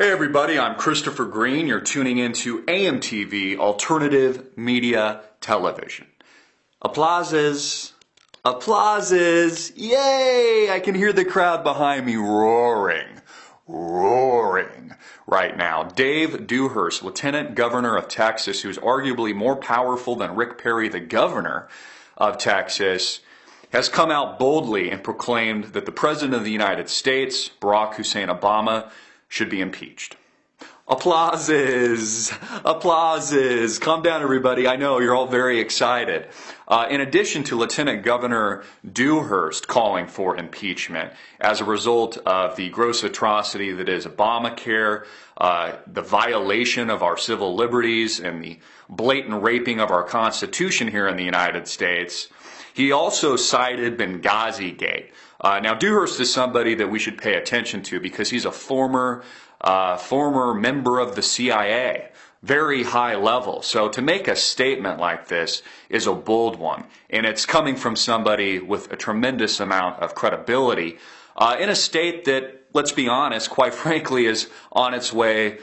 Hey everybody, I'm Christopher Green. You're tuning into AMTV, Alternative Media Television. Applauses, applauses, yay! I can hear the crowd behind me roaring right now. Dave Dewhurst, Lieutenant Governor of Texas, who's arguably more powerful than Rick Perry, the governor of Texas, has come out boldly and proclaimed that the President of the United States, Barack Hussein Obama, should be impeached. Applauses, applauses. Calm down, everybody. I know you're all very excited. In addition to Lieutenant Governor Dewhurst calling for impeachment as a result of the gross atrocity that is Obamacare, the violation of our civil liberties, and the blatant raping of our Constitution here in the United States, he also cited Benghazi Gate. Now, Dewhurst is somebody that we should pay attention to because he's a former member of the CIA, very high level. So to make a statement like this is a bold one, and it's coming from somebody with a tremendous amount of credibility in a state that, let's be honest, quite frankly, is on its way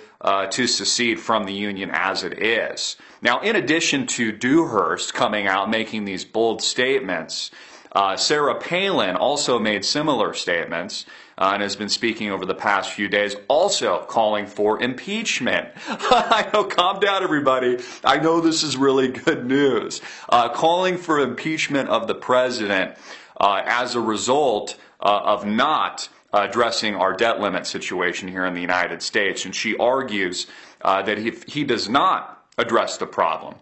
to secede from the Union as it is. Now, in addition to Dewhurst coming out making these bold statements, Sarah Palin also made similar statements and has been speaking over the past few days, also calling for impeachment. I know, calm down, everybody. I know this is really good news. Calling for impeachment of the president as a result of not addressing our debt limit situation here in the United States. And she argues that if he does not address the problem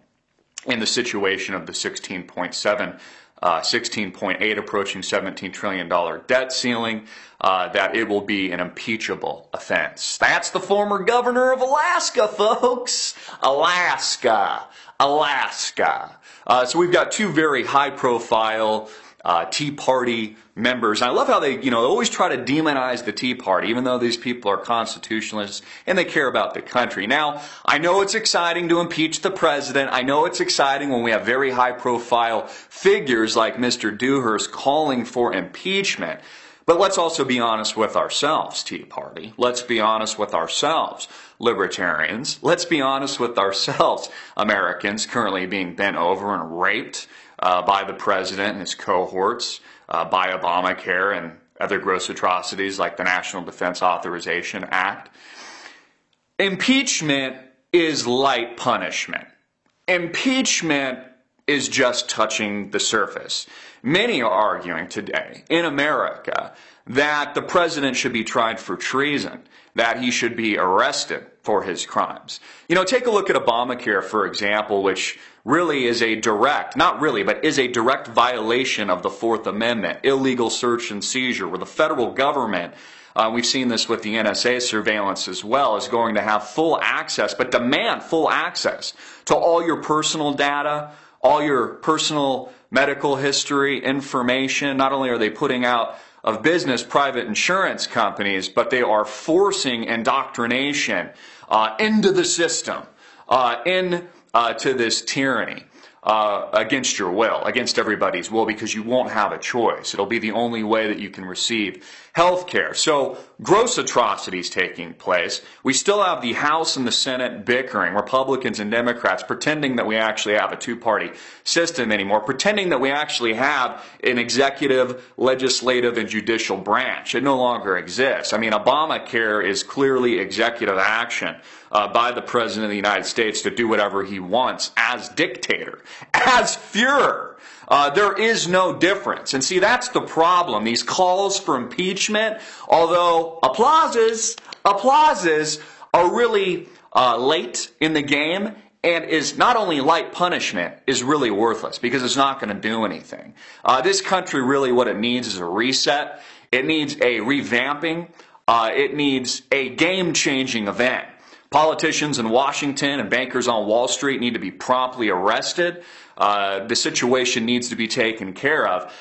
in the situation of the 16.8 approaching $17 trillion debt ceiling, that it will be an impeachable offense. That's the former governor of Alaska, folks. Alaska. So we've got two very high-profile Tea Party members. And I love how they always try to demonize the Tea Party, even though these people are constitutionalists and they care about the country. Now, I know it's exciting to impeach the president. I know it's exciting when we have very high-profile figures like Mr. Dewhurst calling for impeachment. But let's also be honest with ourselves, Tea Party. Let's be honest with ourselves, libertarians. Let's be honest with ourselves, Americans currently being bent over and raped by the president and his cohorts, by Obamacare and other gross atrocities like the National Defense Authorization Act. Impeachment is light punishment. Impeachment is just touching the surface. Many are arguing today in America that the president should be tried for treason, that he should be arrested for his crimes. Take a look at Obamacare, for example, which really is a direct, not really, but is a direct violation of the Fourth Amendment, illegal search and seizure, where the federal government, we've seen this with the NSA surveillance as well, is going to have full access, but demand full access to all your personal data, all your personal medical history information. Not only are they putting out of business private insurance companies, but they are forcing indoctrination into the system, into this tyranny against your will, against everybody's will, because you won't have a choice. It'll be the only way that you can receive health care. So gross atrocities taking place. We still have the House and the Senate bickering, Republicans and Democrats, pretending that we actually have a two-party system anymore, pretending that we actually have an executive, legislative, and judicial branch. It no longer exists. I mean, Obamacare is clearly executive action by the President of the United States to do whatever he wants as dictator, as Führer. There is no difference. And see, that's the problem. These calls for impeachment, although applauses are really late in the game, and is not only light punishment, is really worthless because it's not going to do anything. This country, really what it needs is a reset. It needs a revamping. It needs a game-changing event. Politicians in Washington and bankers on Wall Street need to be promptly arrested. The situation needs to be taken care of.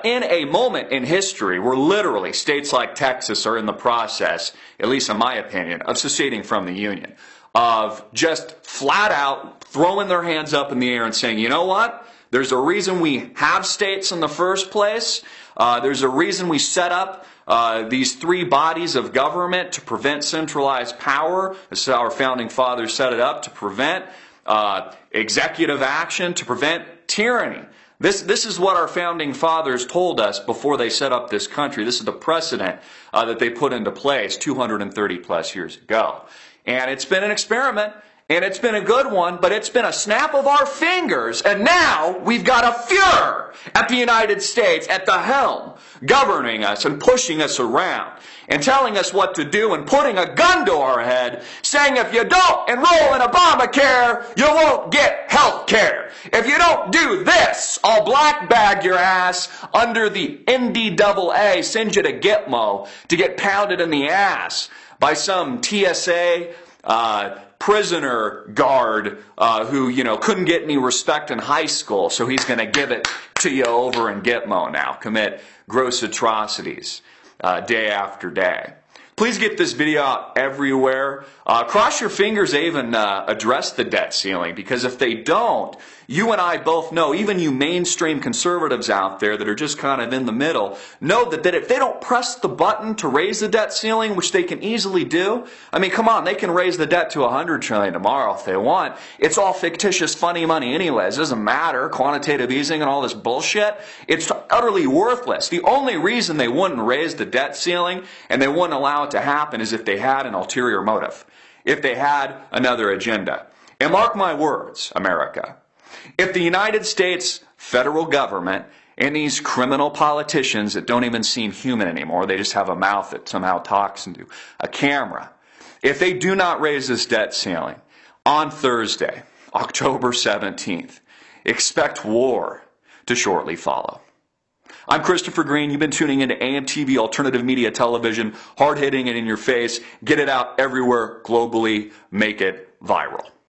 In a moment in history where literally states like Texas are in the process, at least in my opinion, of seceding from the Union, of just flat out throwing their hands up in the air and saying, you know what? There's a reason we have states in the first place. There's a reason we set up these three bodies of government to prevent centralized power. This is how our founding fathers set it up, to prevent executive action, to prevent tyranny. This is what our founding fathers told us before they set up this country. This is the precedent that they put into place 230 plus years ago. And it's been an experiment, and it's been a good one, but it's been a snap of our fingers, and now we've got a Führer at the United States at the helm, governing us and pushing us around and telling us what to do and putting a gun to our head, saying if you don't enroll in Obamacare, you won't get health care. If you don't do this, I'll black bag your ass under the NDAA, send you to Gitmo to get pounded in the ass by some TSA prisoner guard who, couldn't get any respect in high school, so he's going to give it to you over in Gitmo now, commit gross atrocities day after day. Please get this video out everywhere. Cross your fingers they even address the debt ceiling, because if they don't, you and I both know, even you mainstream conservatives out there that are just kind of in the middle, know that if they don't press the button to raise the debt ceiling, which they can easily do, I mean, come on, they can raise the debt to $100 trillion tomorrow if they want. It's all fictitious, funny money anyways. It doesn't matter. Quantitative easing and all this bullshit. It's utterly worthless. The only reason they wouldn't raise the debt ceiling and they wouldn't allow it to happen is if they had an ulterior motive, if they had another agenda. And mark my words, America, if the United States federal government and these criminal politicians that don't even seem human anymore, they just have a mouth that somehow talks into a camera, if they do not raise this debt ceiling on Thursday, October 17th, expect war to shortly follow. I'm Christopher Green. You've been tuning into AMTV Alternative Media Television, hard-hitting it in your face. Get it out everywhere globally. Make it viral.